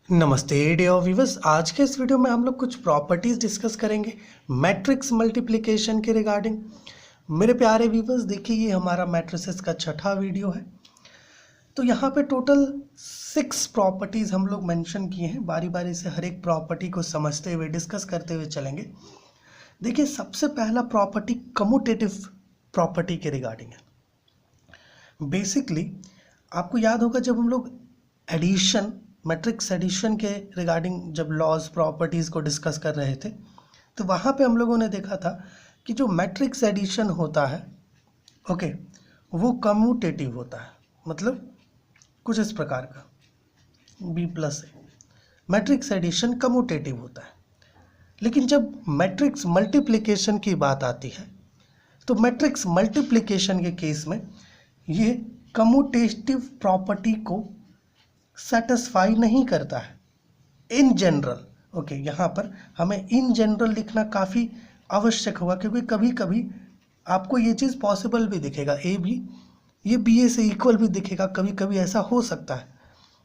नमस्ते dear viewers. आज के इस वीडियो में हम लोग कुछ प्रॉपर्टीज डिस्कस करेंगे मैट्रिक्स मल्टीप्लिकेशन के रिगार्डिंग। मेरे प्यारे व्यूअर्स, देखिए ये हमारा मैट्रिसेस का छठा वीडियो है। तो यहाँ पे टोटल 6 प्रॉपर्टीज हम लोग मेंशन किए हैं। बारी बारी से हर एक प्रॉपर्टी को समझते हुए डिस्कस करते हुए चलेंगे। देखिए सबसे पहला प्रॉपर्टी कम्यूटेटिव प्रॉपर्टी के रिगार्डिंग है। बेसिकली आपको याद होगा जब हम लोग एडिशन मैट्रिक्स एडिशन के रिगार्डिंग जब लॉज प्रॉपर्टीज़ को डिस्कस कर रहे थे तो वहाँ पे हम लोगों ने देखा था कि जो मैट्रिक्स एडिशन होता है वो कम्यूटेटिव होता है। मतलब कुछ इस प्रकार का B+A मैट्रिक्स एडिशन कम्यूटेटिव होता है। लेकिन जब मैट्रिक्स मल्टीप्लिकेशन की बात आती है तो मैट्रिक्स मल्टीप्लिकेशन के केस में ये कम्यूटेटिव प्रॉपर्टी को सेटिस्फाई नहीं करता है इन जनरल। यहाँ पर हमें इन जनरल लिखना काफ़ी आवश्यक होगा, क्योंकि कभी कभी आपको ये चीज़ पॉसिबल भी दिखेगा, ए भी ये BA से इक्वल भी दिखेगा, कभी कभी ऐसा हो सकता है।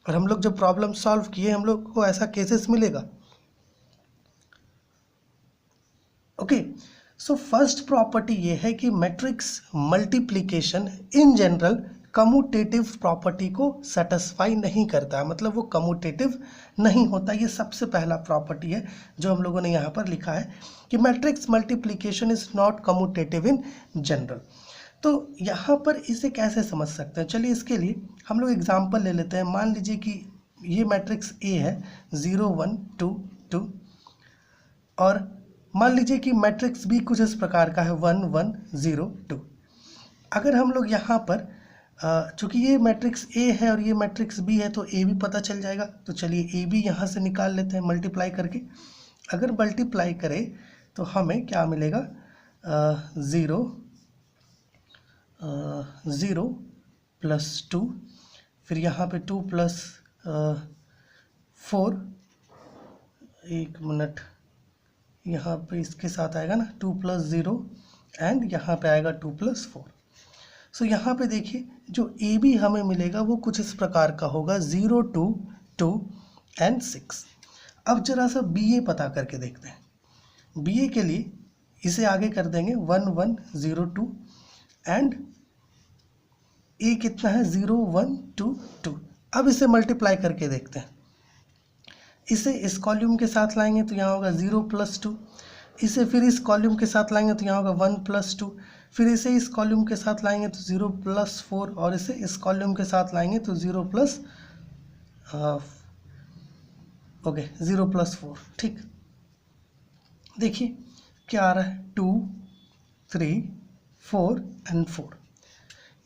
और हम लोग जब प्रॉब्लम सॉल्व किए हम लोग को ऐसा केसेस मिलेगा। सो फर्स्ट प्रॉपर्टी ये है कि matrix multiplication in general commutative property को सेटिस्फाई नहीं करता है, मतलब वो कम्यूटेटिव नहीं होता। ये सबसे पहला प्रॉपर्टी है जो हम लोगों ने यहाँ पर लिखा है कि matrix multiplication is not commutative in general. तो यहाँ पर इसे कैसे समझ सकते हैं, चलिए इसके लिए हम लोग एग्जाम्पल ले लेते हैं। मान लीजिए कि ये मैट्रिक्स A है 0 1 2 2 और मान लीजिए कि मैट्रिक्स B कुछ इस प्रकार का है 1 1 0 2। अगर हम लोग यहाँ पर चूँकि ये मैट्रिक्स A है और ये मैट्रिक्स B है तो A भी पता चल जाएगा। तो चलिए A भी यहाँ से निकाल लेते हैं मल्टीप्लाई करके। अगर मल्टीप्लाई करें तो हमें क्या मिलेगा, 0 0 + 2, फिर यहाँ पे 2 + 4, एक मिनट, यहाँ पे इसके साथ आएगा ना 2 + 0 एंड यहाँ पे आएगा 2 + 4। सो यहाँ पे देखिए जो AB हमें मिलेगा वो कुछ इस प्रकार का होगा 0 2 2 एंड 6। अब जरा सा BA पता करके देखते हैं। BA के लिए इसे आगे कर देंगे 1 1 0 2 एंड A कितना है 0 1 2 2। अब इसे मल्टीप्लाई करके देखते हैं। इसे इस कॉलम के साथ लाएंगे तो यहाँ होगा 0 + 2। इसे फिर इस कॉलम के साथ लाएंगे तो यहाँ होगा 1 + 2। फिर इसे इस कॉलम के साथ लाएंगे तो 0 + 4 और इसे इस कॉलम के साथ लाएंगे तो 0 + 4। ठीक, देखिए क्या आ रहा है 2 3 4 एंड 4।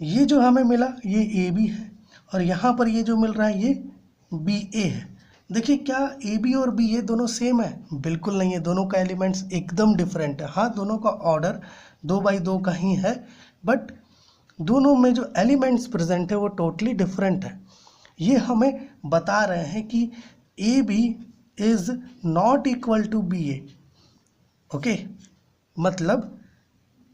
ये जो हमें मिला ये AB है और यहाँ पर ये जो मिल रहा है ये BA है। देखिए क्या AB और BA दोनों सेम है? बिल्कुल नहीं है, दोनों का एलिमेंट्स एकदम डिफरेंट है। हाँ, दोनों का ऑर्डर 2 बाई 2 का ही है, बट दोनों में जो एलिमेंट्स प्रेजेंट है वो टोटली डिफरेंट है। ये हमें बता रहे हैं कि AB is not equal to BA। मतलब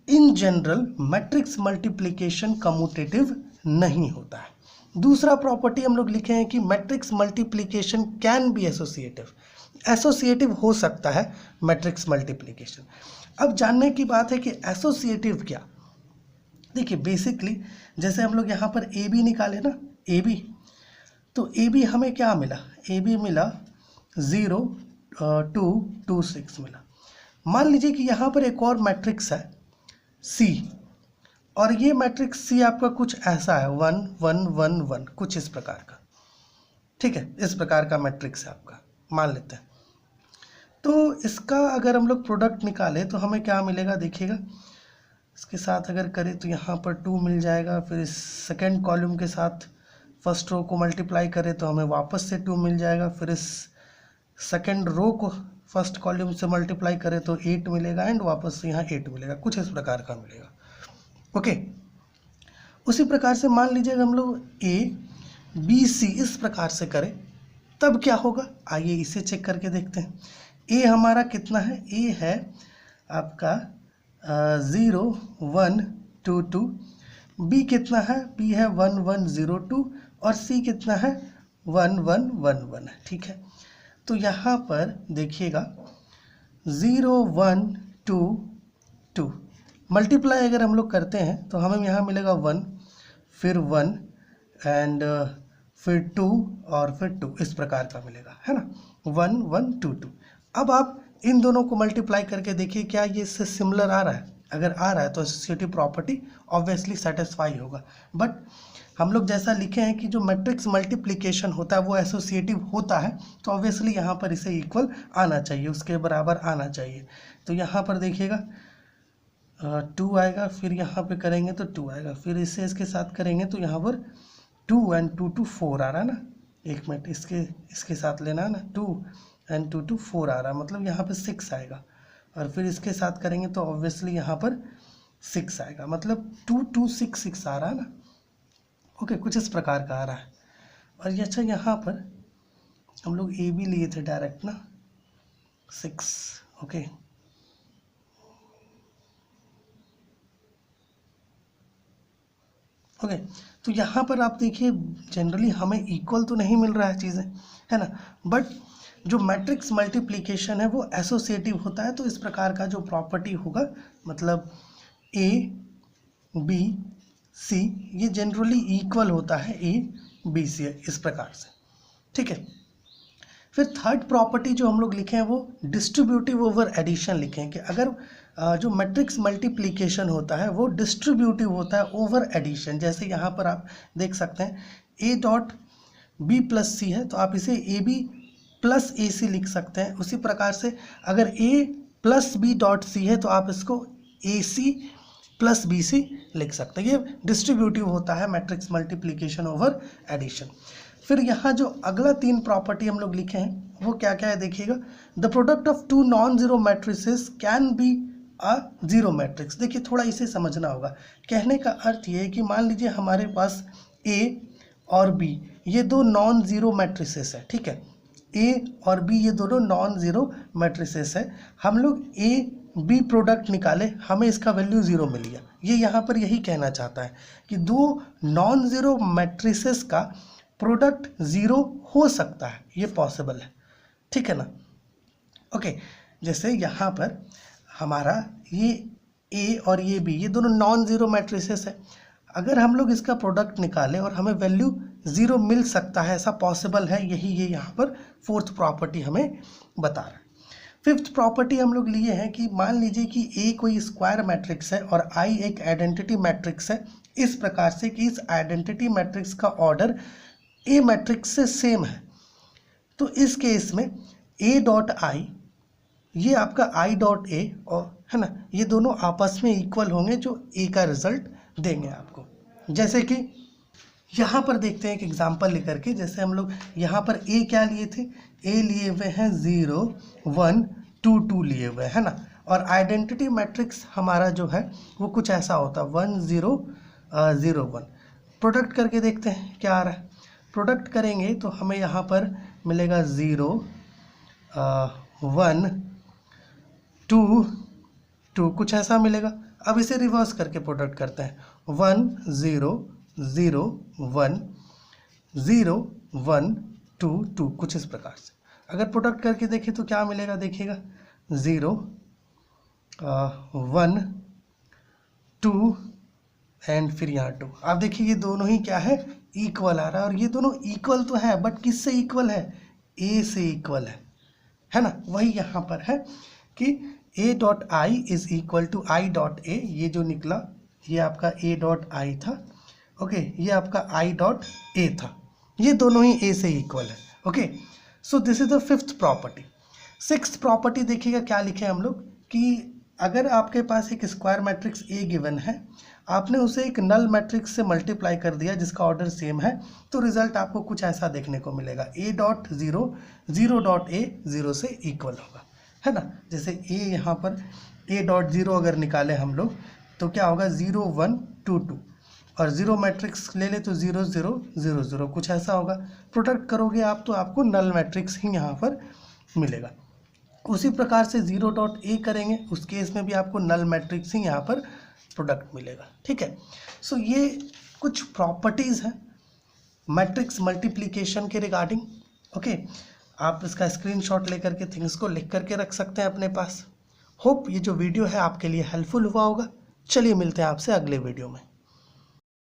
in general matrix multiplication commutative नहीं होता है। दूसरा प्रॉपर्टी हम लोग लिखे हैं कि matrix multiplication can be associative हो सकता है मैट्रिक्स मल्टीप्लिकेशन। अब जानने की बात है कि एसोसिएटिव क्या। देखिए बेसिकली जैसे हम लोग यहाँ पर AB निकाले ना, AB, तो AB हमें क्या मिला, AB मिला 0 2 2 6 मिला। मान लीजिए कि यहाँ पर एक और मैट्रिक्स है C और ये मैट्रिक्स C आपका कुछ ऐसा है 1 1 1 1, कुछ इस प्रकार का। ठीक है, इस प्रकार का मैट्रिक्स है आपका, मान लेते हैं। तो इसका अगर हम लोग प्रोडक्ट निकालें तो हमें क्या मिलेगा, देखिएगा इसके साथ अगर करें तो यहाँ पर 2 मिल जाएगा। फिर इस सेकेंड कॉलम के साथ फर्स्ट रो को मल्टीप्लाई करें तो हमें वापस से 2 मिल जाएगा। फिर इस सेकेंड रो को फर्स्ट कॉलम से मल्टीप्लाई करें तो 8 मिलेगा एंड वापस से यहाँ 8 मिलेगा, कुछ इस प्रकार का मिलेगा। उसी प्रकार से मान लीजिए हम लोग ABC इस प्रकार से करें तब क्या होगा, आइए इसे चेक करके देखते हैं। A हमारा कितना है, A है आपका 0 1 2 2। B कितना है, B है 1 1 0 2 और C कितना है 1 1 1 1 है, ठीक है। तो यहाँ पर देखिएगा 0 1 2 2 मल्टीप्लाई अगर हम लोग करते हैं तो हमें यहाँ मिलेगा 1, फिर 1 एंड फिर 2 और फिर 2, इस प्रकार का मिलेगा, है ना। 1 1 2 2। अब आप इन दोनों को मल्टीप्लाई करके देखिए क्या ये इससे सिमिलर आ रहा है। अगर आ रहा है तो एसोसिएटिव प्रॉपर्टी ऑब्वियसली सेटिस्फाई होगा। बट हम लोग जैसा लिखे हैं कि जो मैट्रिक्स मल्टीप्लिकेशन होता है वो एसोसिएटिव होता है, तो ऑब्वियसली यहाँ पर इसे इक्वल आना चाहिए, उसके बराबर आना चाहिए। तो यहाँ पर देखिएगा 2 आएगा, फिर यहाँ पे करेंगे तो 2 आएगा, फिर इसे इसके साथ करेंगे तो यहाँ पर 2 and 2 2 4 आ रहा है ना। एक मिनट, इसके साथ लेना है ना, 2 and 2 2 4 आ रहा है, मतलब यहाँ पे 6 आएगा। और फिर इसके साथ करेंगे तो ऑब्वियसली यहाँ पर 6 आएगा, मतलब 2 2 6 6 आ रहा है ना। ओके, कुछ इस प्रकार का आ रहा है। और ये अच्छा, यहाँ पर हम लोग ए भी लिए थे डायरेक्ट ना, 6। ओके, ओके तो यहाँ पर आप देखिए जनरली हमें इक्वल तो नहीं मिल रहा है चीज़ें, है ना। बट जो मैट्रिक्स मल्टीप्लिकेशन है वो एसोसिएटिव होता है, तो इस प्रकार का जो प्रॉपर्टी होगा, मतलब ए बी सी ये जनरली इक्वल होता है ए बी सी, इस प्रकार से, ठीक है। फिर थर्ड प्रॉपर्टी जो हम लोग लिखे हैं वो डिस्ट्रीब्यूटिव ओवर एडिशन लिखे हैं कि अगर जो मैट्रिक्स मल्टीप्लिकेशन होता है वो डिस्ट्रीब्यूटिव होता है ओवर एडिशन। जैसे यहाँ पर आप देख सकते हैं ए डॉट बी प्लस सी है, तो आप इसे ए बी प्लस ए सी लिख सकते हैं। उसी प्रकार से अगर ए प्लस बी डॉट सी है तो आप इसको ए सी प्लस बी सी लिख सकते हैं। ये डिस्ट्रीब्यूटिव होता है मैट्रिक्स मल्टीप्लिकेशन ओवर एडिशन। फिर यहाँ जो अगला 3 प्रॉपर्टी हम लोग लिखे हैं वो क्या क्या है देखिएगा। The product of 2 non zero matrices can be a zero matrix. देखिए थोड़ा इसे समझना होगा। कहने का अर्थ ये है कि मान लीजिए हमारे पास ए और बी ये 2 नॉन जीरो मैट्रिसेस है, ठीक है। ए और बी ये दोनों नॉन जीरो मैट्रिसेस है। हम लोग ए बी प्रोडक्ट निकाले, हमें इसका वैल्यू 0 मिल गया। ये यहाँ पर यही कहना चाहता है कि 2 नॉन जीरो मैट्रिसेस का प्रोडक्ट 0 हो सकता है, ये पॉसिबल है, ठीक है ना। ओके, जैसे यहाँ पर हमारा ये ए और ये बी ये दोनों नॉन जीरो मैट्रिसेस है। अगर हम लोग इसका प्रोडक्ट निकालें और हमें वैल्यू 0 मिल सकता है, ऐसा पॉसिबल है, यही ये यहाँ पर 4th प्रॉपर्टी हमें बता रहा है। 5th प्रॉपर्टी हम लोग लिए हैं कि मान लीजिए कि ए कोई स्क्वायर मैट्रिक्स है और आई एक आइडेंटिटी मैट्रिक्स है, इस प्रकार से कि इस आइडेंटिटी मैट्रिक्स का ऑर्डर ए मैट्रिक्स से सेम है। तो इस केस में ए डॉट आई ये आपका आई डॉट ए और है ना, ये दोनों आपस में इक्वल होंगे जो ए का रिजल्ट देंगे आपको। जैसे कि यहाँ पर देखते हैं एक एग्जांपल लेकर के। जैसे हम लोग यहाँ पर ए क्या लिए थे, ए लिए हुए हैं 0 1 2 2 लिए हुए है ना। और आइडेंटिटी मैट्रिक्स हमारा जो है वो कुछ ऐसा होता है 1 0 0 1। प्रोडक्ट करके देखते हैं क्या आ रहा है। प्रोडक्ट करेंगे तो हमें यहाँ पर मिलेगा 0 1 2 2, कुछ ऐसा मिलेगा। अब इसे रिवर्स करके प्रोडक्ट करते हैं 1 0 0 1 0 1 2 2, कुछ इस प्रकार से। अगर प्रोडक्ट करके देखें तो क्या मिलेगा देखिएगा 0 1 2 एंड फिर यहाँ 2। आप देखिए ये दोनों ही क्या है, इक्वल आ रहा है। और ये दोनों इक्वल तो है बट किससे इक्वल है, ए से इक्वल है ना। वही यहाँ पर है कि A dot I is equal to I dot A. ये जो निकला ये आपका ए डॉट आई था, ओके, ये आपका आई डॉट ए था। ये दोनों ही ए से इक्वल है, okay. So this is the 5th property. 6th property देखिएगा क्या लिखे हम लोग कि अगर आपके पास एक स्क्वायर मैट्रिक्स ए गिवन है, आपने उसे एक नल मैट्रिक्स से मल्टीप्लाई कर दिया जिसका ऑर्डर सेम है, तो रिजल्ट आपको कुछ ऐसा देखने को मिलेगा ए डॉट 0 0 डॉट ए 0 से इक्वल होगा, है ना। जैसे ए यहाँ पर ए डॉट 0 अगर निकाले हम लोग तो क्या होगा 0 1 2 2, और 0 मैट्रिक्स ले ले तो 0 0 0 0, कुछ ऐसा होगा। प्रोडक्ट करोगे आप तो आपको नल मैट्रिक्स ही यहाँ पर मिलेगा। उसी प्रकार से 0 डॉट ए करेंगे, उस केस में भी आपको नल मैट्रिक्स ही यहाँ पर प्रोडक्ट मिलेगा, ठीक है। सो ये कुछ प्रॉपर्टीज़ हैं मैट्रिक्स मल्टीप्लिकेशन के रिगार्डिंग। ओके, आप इसका स्क्रीनशॉट लेकर के थिंग्स को लिख करके रख सकते हैं अपने पास। होप ये जो वीडियो है आपके लिए हेल्पफुल हुआ होगा। चलिए मिलते हैं आपसे अगले वीडियो में।